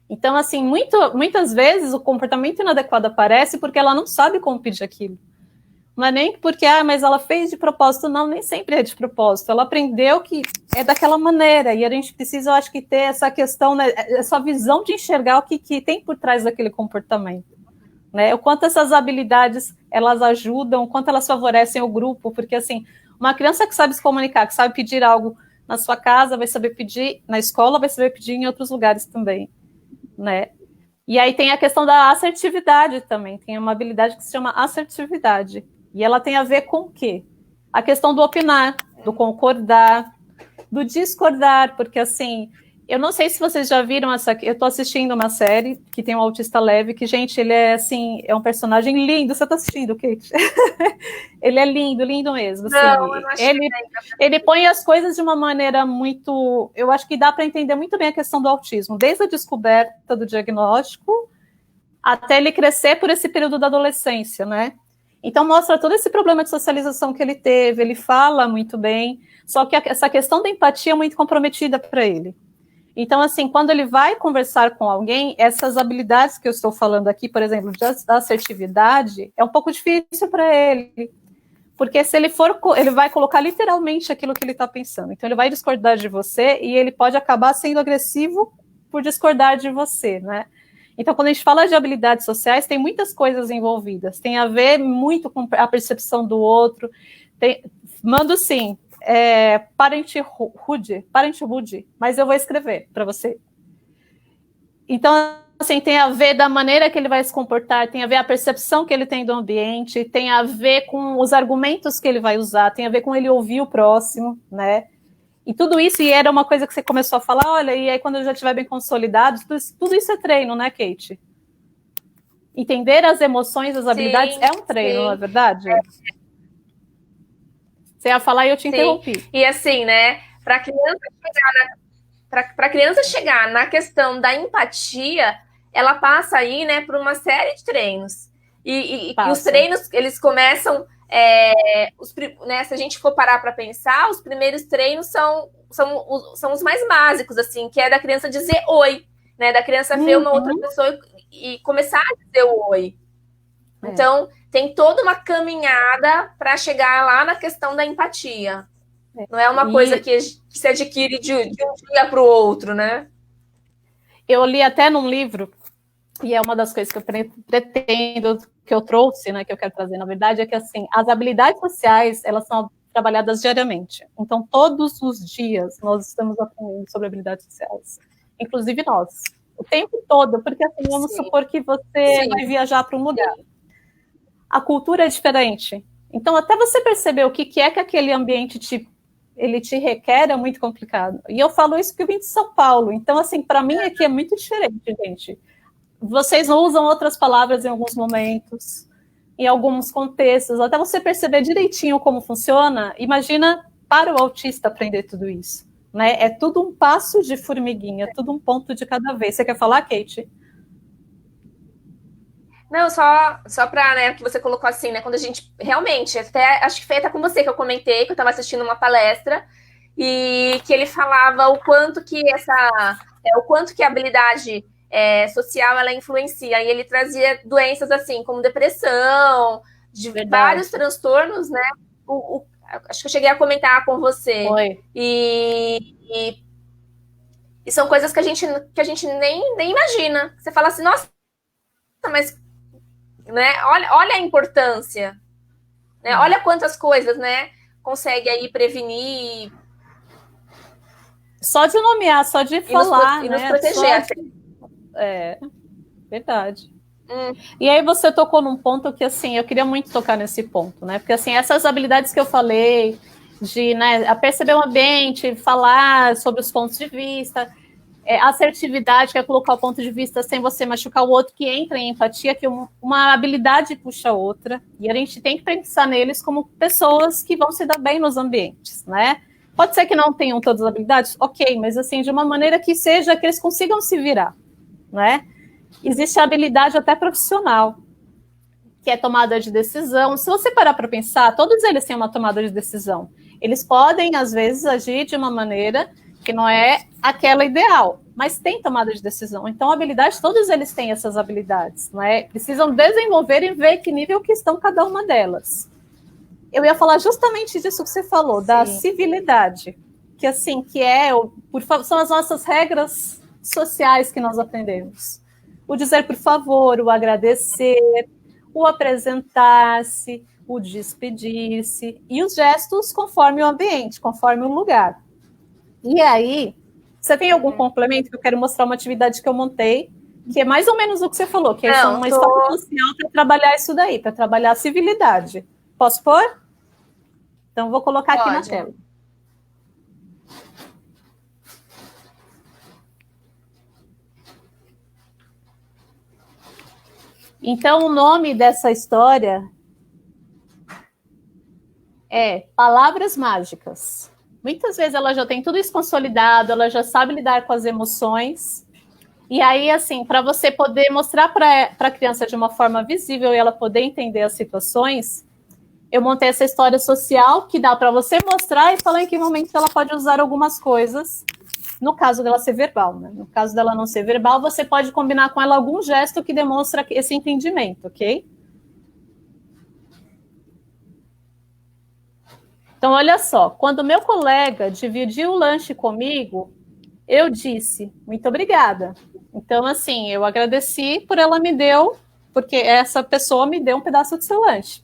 Speaker 1: Então, assim, muitas vezes o comportamento inadequado aparece porque ela não sabe como pedir aquilo. Não é nem porque, mas ela fez de propósito, não, nem sempre é de propósito. Ela aprendeu que é daquela maneira, e a gente precisa, eu acho que, ter essa questão, né, essa visão de enxergar o que tem por trás daquele comportamento. Né? O quanto essas habilidades, elas ajudam, o quanto elas favorecem o grupo, porque, assim, uma criança que sabe se comunicar, que sabe pedir algo na sua casa, vai saber pedir na escola, vai saber pedir em outros lugares também, né? E aí tem a questão da assertividade também, tem uma habilidade que se chama assertividade. E ela tem a ver com o quê? A questão do opinar, do concordar, do discordar, porque assim, eu não sei se vocês já viram eu estou assistindo uma série que tem um autista leve, que, gente, ele é assim, é um personagem lindo, você está assistindo, Kate? Ele é lindo, lindo mesmo. Assim,
Speaker 2: não, eu não achei
Speaker 1: ele põe as coisas de uma maneira muito, eu acho que dá para entender muito bem a questão do autismo, desde a descoberta do diagnóstico até ele crescer por esse período da adolescência, né? Então, mostra todo esse problema de socialização que ele teve, ele fala muito bem, só que essa questão da empatia é muito comprometida para ele. Então, assim, quando ele vai conversar com alguém, essas habilidades que eu estou falando aqui, por exemplo, da assertividade, é um pouco difícil para ele, porque se ele ele vai colocar literalmente aquilo que ele está pensando. Então, ele vai discordar de você e ele pode acabar sendo agressivo por discordar de você, né? Então, quando a gente fala de habilidades sociais, tem muitas coisas envolvidas. Tem a ver muito com a percepção do outro. Mando sim, parenthood, mas eu vou escrever para você. Então, assim, tem a ver da maneira que ele vai se comportar, tem a ver a percepção que ele tem do ambiente, tem a ver com os argumentos que ele vai usar, tem a ver com ele ouvir o próximo, né? E tudo isso, e era uma coisa que você começou a falar, olha, e aí quando já estiver bem consolidado, tudo isso é treino, né, Kate? Entender as emoções, as habilidades, é um treino, não é verdade? Você ia falar e eu te interrompi.
Speaker 2: E assim, né, para a criança chegar na questão da empatia, ela passa aí, né, por uma série de treinos. E os treinos, eles começam... né, se a gente for parar para pensar, os primeiros treinos são os mais básicos, assim, que é da criança dizer oi, né, da criança ver uma outra pessoa e começar a dizer o oi. Então, tem toda uma caminhada para chegar lá na questão da empatia. Não é uma coisa que se adquire de um dia para o outro, né?
Speaker 1: Eu li até num livro, e é uma das coisas que eu pretendo, que eu trouxe, né, que eu quero trazer, na verdade, é que, assim, as habilidades sociais, elas são trabalhadas diariamente. Então, todos os dias, nós estamos aprendendo sobre habilidades sociais. Inclusive nós. O tempo todo, porque, assim, vamos supor que você vai viajar para um lugar. A cultura é diferente. Então, até você perceber o que é que aquele ambiente ele te requer é muito complicado. E eu falo isso porque eu vim de São Paulo. Então, assim, para mim aqui é muito diferente, gente. Vocês não usam outras palavras em alguns momentos, em alguns contextos, até você perceber direitinho como funciona. Imagina para o autista aprender tudo isso, né? É tudo um passo de formiguinha, tudo um ponto de cada vez. Você quer falar, Kate?
Speaker 2: Não, só para, né, que você colocou assim, né, quando a gente realmente, até acho que foi até com você que eu comentei, que eu estava assistindo uma palestra e que ele falava o quanto que o quanto que a habilidade social ela influencia, e ele trazia doenças assim, como depressão, de vários transtornos, né? Acho que eu cheguei a comentar com você.
Speaker 1: Foi.
Speaker 2: E são coisas que a gente nem imagina. Você fala assim, nossa, mas né, olha a importância. Né? Olha quantas coisas, né? Consegue aí prevenir.
Speaker 1: Só de nomear, só de falar,
Speaker 2: e
Speaker 1: né?
Speaker 2: nos proteger.
Speaker 1: É, verdade. E aí você tocou num ponto que, assim, eu queria muito tocar nesse ponto, né? Porque, assim, essas habilidades que eu falei, de, né, perceber o ambiente, falar sobre os pontos de vista, assertividade, que é colocar o ponto de vista sem você machucar o outro, que entra em empatia, que uma habilidade puxa a outra, e a gente tem que pensar neles como pessoas que vão se dar bem nos ambientes, né? Pode ser que não tenham todas as habilidades, ok, mas assim, de uma maneira que seja que eles consigam se virar, né? Existe a habilidade até profissional, que é tomada de decisão. Se você parar para pensar, todos eles têm uma tomada de decisão. Eles podem, às vezes, agir de uma maneira que não é aquela ideal, mas tem tomada de decisão. Então, habilidade, todos eles têm essas habilidades, não é? Precisam desenvolver e ver que nível que estão cada uma delas. Eu ia falar justamente disso que você falou, da civilidade, que assim, que são as nossas regras sociais que nós aprendemos. O dizer por favor, o agradecer, o apresentar-se, o despedir-se, e os gestos conforme o ambiente, conforme o lugar. E aí, você tem algum complemento que eu quero mostrar uma atividade que eu montei, que é mais ou menos o que você falou, que é uma história social para trabalhar isso daí, para trabalhar a civilidade. Posso pôr? Então, vou colocar aqui na tela. Então, o nome dessa história é Palavras Mágicas. Muitas vezes ela já tem tudo isso consolidado, ela já sabe lidar com as emoções. E aí, assim, para você poder mostrar para a criança de uma forma visível e ela poder entender as situações, eu montei essa história social que dá para você mostrar e falar em que momento ela pode usar algumas coisas. No caso dela ser verbal, né? No caso dela não ser verbal, você pode combinar com ela algum gesto que demonstra esse entendimento, ok? Então, olha só, quando meu colega dividiu o lanche comigo, eu disse, muito obrigada. Então, assim, eu agradeci por ela me deu, porque essa pessoa me deu um pedaço do seu lanche.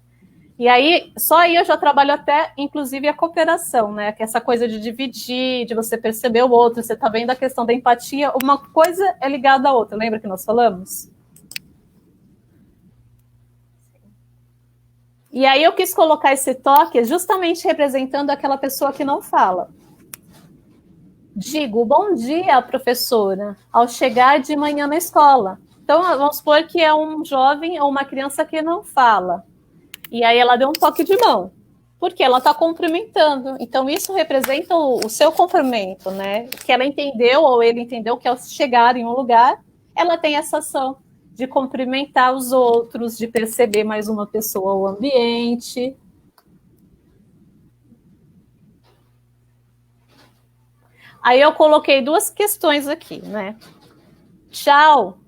Speaker 1: E aí, só aí eu já trabalho até, inclusive, a cooperação, né? Que é essa coisa de dividir, de você perceber o outro, você tá vendo a questão da empatia, uma coisa é ligada à outra, lembra que nós falamos? E aí eu quis colocar esse toque justamente representando aquela pessoa que não fala. Digo, bom dia, professora, ao chegar de manhã na escola. Então, vamos supor que é um jovem ou uma criança que não fala. E aí ela deu um toque de mão, porque ela está cumprimentando. Então, isso representa o seu cumprimento, né? Que ela entendeu, ou ele entendeu, que ao chegar em um lugar, ela tem essa ação de cumprimentar os outros, de perceber mais uma pessoa ou ambiente. Aí eu coloquei duas questões aqui, né? Tchau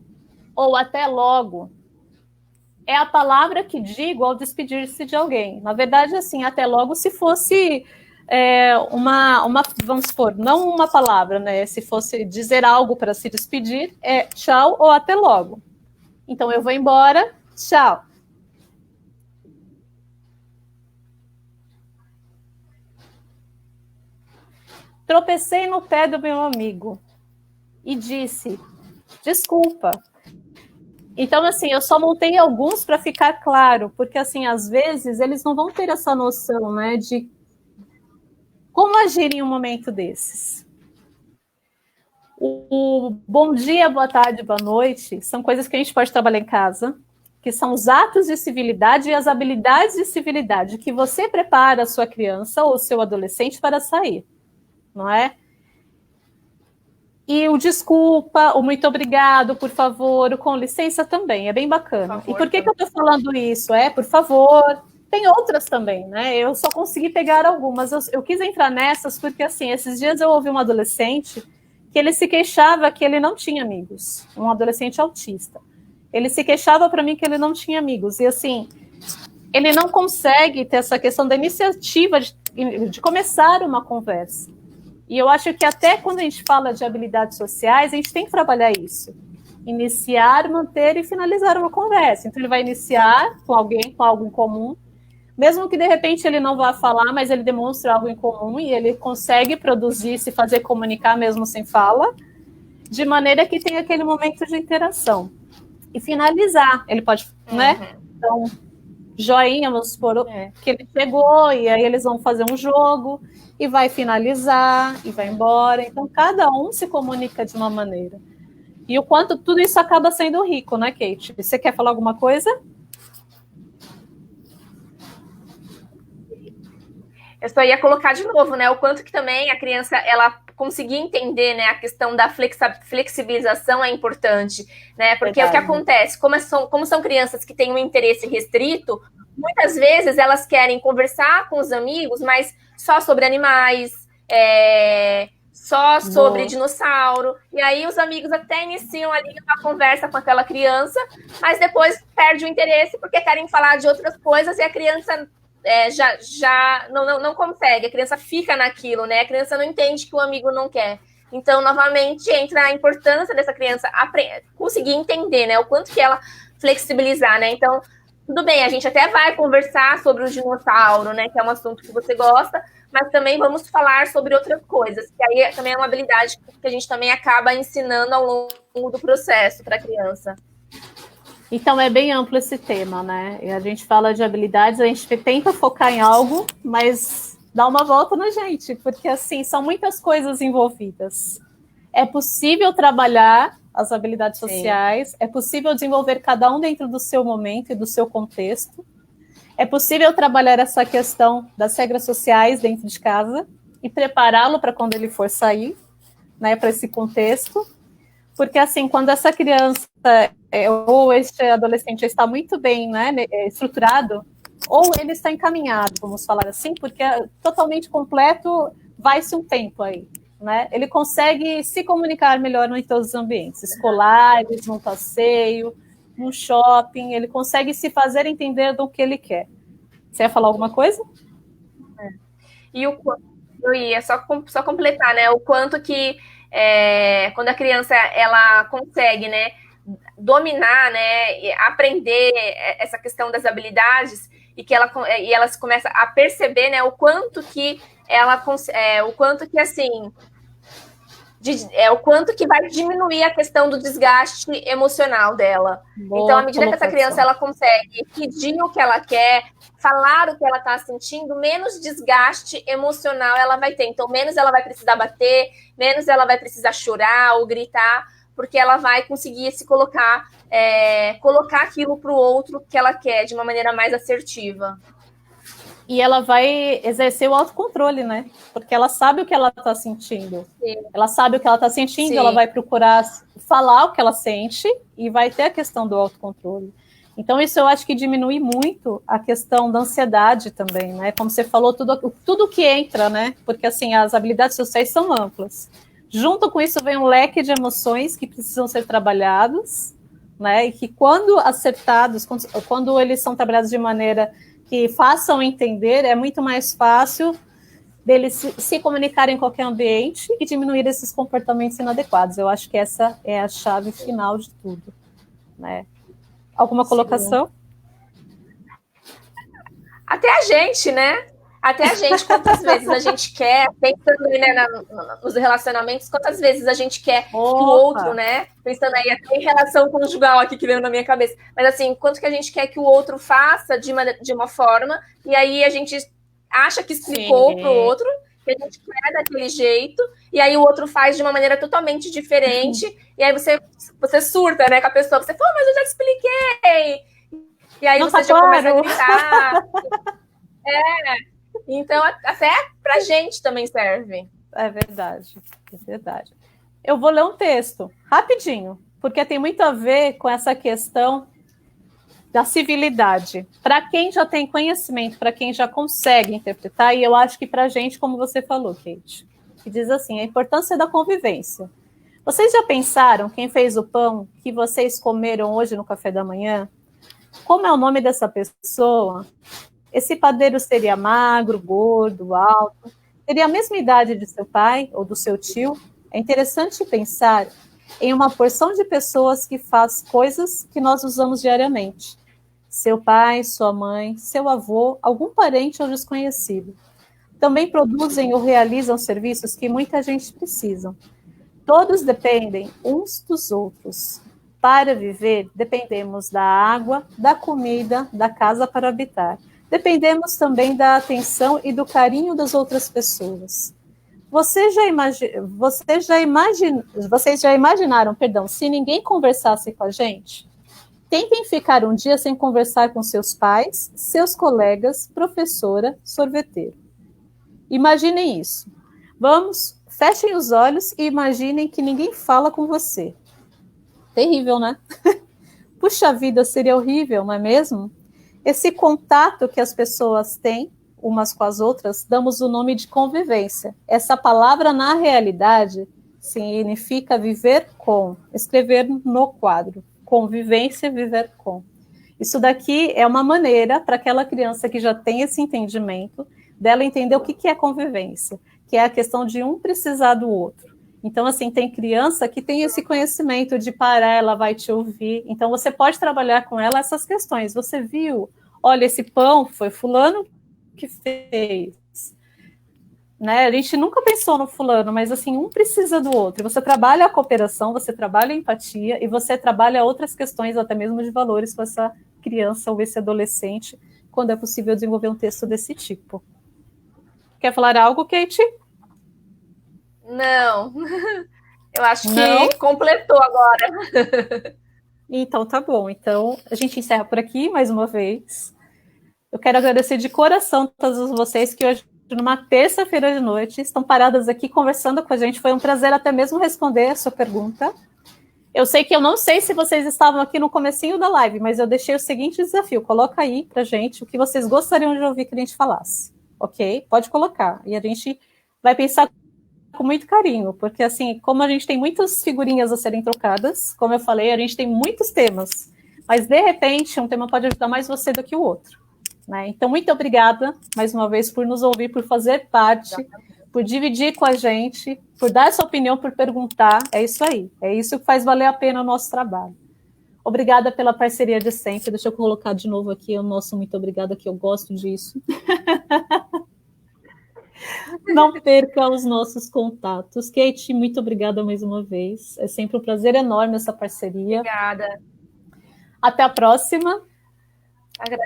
Speaker 1: ou até logo é a palavra que digo ao despedir-se de alguém. Na verdade, assim, até logo se fosse vamos supor, não uma palavra, né? Se fosse dizer algo para se despedir, é tchau ou até logo. Então, eu vou embora, tchau. Tropecei no pé do meu amigo e disse, desculpa. Então, assim, eu só montei alguns para ficar claro, porque, assim, às vezes eles não vão ter essa noção, né, de como agir em um momento desses. O bom dia, boa tarde, boa noite são coisas que a gente pode trabalhar em casa. que são os atos de civilidade e as habilidades de civilidade, que você prepara a sua criança ou o seu adolescente para sair, não é? E o desculpa, o muito obrigado, por favor, o com licença também, é bem bacana. Favor, e por que eu estou falando isso? Por favor, tem outras também, né? Eu só consegui pegar algumas, eu quis entrar nessas porque, assim, esses dias eu ouvi um adolescente que ele se queixava que ele não tinha amigos, um adolescente autista. Ele se queixava para mim que ele não tinha amigos. E, assim, ele não consegue ter essa questão da iniciativa de começar uma conversa. E eu acho que até quando a gente fala de habilidades sociais, a gente tem que trabalhar isso. Iniciar, manter e finalizar uma conversa. Então, ele vai iniciar com alguém, com algo em comum, mesmo que, de repente, ele não vá falar, mas ele demonstra algo em comum e ele consegue produzir, se fazer comunicar mesmo sem fala, de maneira que tenha aquele momento de interação. E finalizar, ele pode, né? Então, joinha, vamos supor, que ele chegou, e aí eles vão fazer um jogo, e vai finalizar, e vai embora. Então, cada um se comunica de uma maneira. E o quanto tudo isso acaba sendo rico, né, Kate? Você quer falar alguma coisa?
Speaker 2: Eu só ia colocar de novo, né, o quanto que também a criança, ela conseguir entender, né, a questão da flexibilização é importante, né, porque verdade. O que acontece, como são crianças que têm um interesse restrito, muitas vezes elas querem conversar com os amigos, mas só sobre animais, só sobre dinossauro, e aí os amigos até iniciam ali uma conversa com aquela criança, mas depois perde o interesse porque querem falar de outras coisas e a criança já não consegue, a criança fica naquilo, né? A criança não entende que o amigo não quer. Então, novamente, entra a importância dessa criança conseguir entender, né? O quanto que ela flexibilizar, né? Então, tudo bem, a gente até vai conversar sobre o dinossauro, né? Que é um assunto que você gosta, mas também vamos falar sobre outras coisas, que aí também é uma habilidade que a gente também acaba ensinando ao longo do processo para a criança.
Speaker 1: Então, é bem amplo esse tema, né? E a gente fala de habilidades, a gente tenta focar em algo, mas dá uma volta na gente, porque, assim, são muitas coisas envolvidas. É possível trabalhar as habilidades sociais, sim. É possível desenvolver cada um dentro do seu momento e do seu contexto. É possível trabalhar essa questão das regras sociais dentro de casa e prepará-lo para quando ele for sair, né, para esse contexto. Porque, assim, quando essa criança ou este adolescente está muito bem, né, estruturado, ou ele está encaminhado, vamos falar assim, porque totalmente completo vai-se um tempo aí, né? Ele consegue se comunicar melhor em todos os ambientes, escolares, num passeio, num shopping, ele consegue se fazer entender do que ele quer. Você ia falar alguma coisa?
Speaker 2: E eu ia só completar, né, o quanto que quando a criança ela consegue, né, dominar, né, aprender essa questão das habilidades e que ela se começa a perceber, né, o quanto que assim o quanto que vai diminuir a questão do desgaste emocional dela. Boa, então, à medida que essa criança ela consegue pedir o que ela quer, falar o que ela está sentindo, menos desgaste emocional ela vai ter. Então, menos ela vai precisar bater, menos ela vai precisar chorar ou gritar, porque ela vai conseguir se colocar aquilo para o outro que ela quer de uma maneira mais assertiva.
Speaker 1: E ela vai exercer o autocontrole, né? Porque ela sabe o que ela está sentindo. Sim. Ela sabe o que ela está sentindo, sim. Ela vai procurar falar o que ela sente e vai ter a questão do autocontrole. Então, isso eu acho que diminui muito a questão da ansiedade também, né? Como você falou, tudo que entra, né? Porque, assim, as habilidades sociais são amplas. Junto com isso vem um leque de emoções que precisam ser trabalhados, né? E que quando acertados, quando eles são trabalhados de maneira que façam entender, é muito mais fácil deles se comunicarem em qualquer ambiente e diminuir esses comportamentos inadequados. Eu acho que essa é a chave final de tudo, né? Alguma colocação?
Speaker 2: Até a gente, né? Até a gente, quantas vezes a gente quer, pensando aí, né, nos relacionamentos, quantas vezes a gente quer que o outro, né, pensando aí até em relação conjugal aqui que veio na minha cabeça, mas assim, quanto que a gente quer que o outro faça de uma forma, e aí a gente acha que explicou pro outro, que a gente quer daquele jeito, e aí o outro faz de uma maneira totalmente diferente, e aí você surta, né, com a pessoa, você fala, mas eu já te expliquei. E aí
Speaker 1: não
Speaker 2: você
Speaker 1: tá
Speaker 2: já começa a
Speaker 1: claro?
Speaker 2: gritar. Então, até pra gente também serve.
Speaker 1: É verdade, é verdade. Eu vou ler um texto, rapidinho, porque tem muito a ver com essa questão da civilidade. Para quem já tem conhecimento, para quem já consegue interpretar, e eu acho que para a gente, como você falou, Kate, que diz assim, a importância da convivência. Vocês já pensaram quem fez o pão que vocês comeram hoje no café da manhã? Como é o nome dessa pessoa? Esse padeiro seria magro, gordo, alto? Teria a mesma idade de seu pai ou do seu tio? É interessante pensar em uma porção de pessoas que faz coisas que nós usamos diariamente. Seu pai, sua mãe, seu avô, algum parente ou desconhecido. Também produzem ou realizam serviços que muita gente precisa. Todos dependem uns dos outros. Para viver, dependemos da água, da comida, da casa para habitar. Dependemos também da atenção e do carinho das outras pessoas. Vocês já imaginaram, perdão, se ninguém conversasse com a gente? Tentem ficar um dia sem conversar com seus pais, seus colegas, professora, sorveteiro. Imaginem isso. Vamos, fechem os olhos e imaginem que ninguém fala com você. Terrível, né? Puxa vida, seria horrível, não é mesmo? Esse contato que as pessoas têm umas com as outras, damos o nome de convivência. Essa palavra, na realidade, significa viver com, escrever no quadro. Convivência, viver com. Isso daqui é uma maneira para aquela criança que já tem esse entendimento, dela entender o que é convivência, que é a questão de um precisar do outro. Então, assim, tem criança que tem esse conhecimento de parar, ela vai te ouvir. Então, você pode trabalhar com ela essas questões. Você viu? Olha, esse pão foi fulano que fez. Né? A gente nunca pensou no fulano, mas assim, um precisa do outro. E você trabalha a cooperação, você trabalha a empatia e você trabalha outras questões, até mesmo de valores, com essa criança ou esse adolescente, quando é possível desenvolver um texto desse tipo. Quer falar algo, Kate?
Speaker 2: Não. Eu acho
Speaker 1: Não?
Speaker 2: que completou agora.
Speaker 1: Então tá bom. Então a gente encerra por aqui mais uma vez. Eu quero agradecer de coração a todos vocês que hoje, numa terça-feira de noite, estão paradas aqui conversando com a gente. Foi um prazer até mesmo responder a sua pergunta. Eu sei que eu não sei se vocês estavam aqui no comecinho da live, mas eu deixei o seguinte desafio. Coloca aí pra gente o que vocês gostariam de ouvir que a gente falasse. Ok? Pode colocar. E a gente vai pensar com muito carinho, porque assim, como a gente tem muitas figurinhas a serem trocadas, como eu falei, a gente tem muitos temas, mas de repente um tema pode ajudar mais você do que o outro. Né? Então, muito obrigada, mais uma vez, por nos ouvir, por fazer parte, por dividir com a gente, por dar sua opinião, por perguntar. É isso aí. É isso que faz valer a pena o nosso trabalho. Obrigada pela parceria de sempre. Deixa eu colocar de novo aqui o nosso muito obrigada, que eu gosto disso. Não perca os nossos contatos. Kate, muito obrigada mais uma vez. É sempre um prazer enorme essa parceria.
Speaker 2: Obrigada.
Speaker 1: Até a próxima.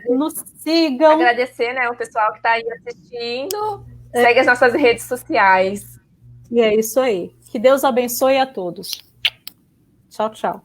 Speaker 1: Nos sigam.
Speaker 2: Agradecer, né, o pessoal que está aí assistindo. Segue as nossas redes sociais.
Speaker 1: E é isso aí. Que Deus abençoe a todos. Tchau, tchau.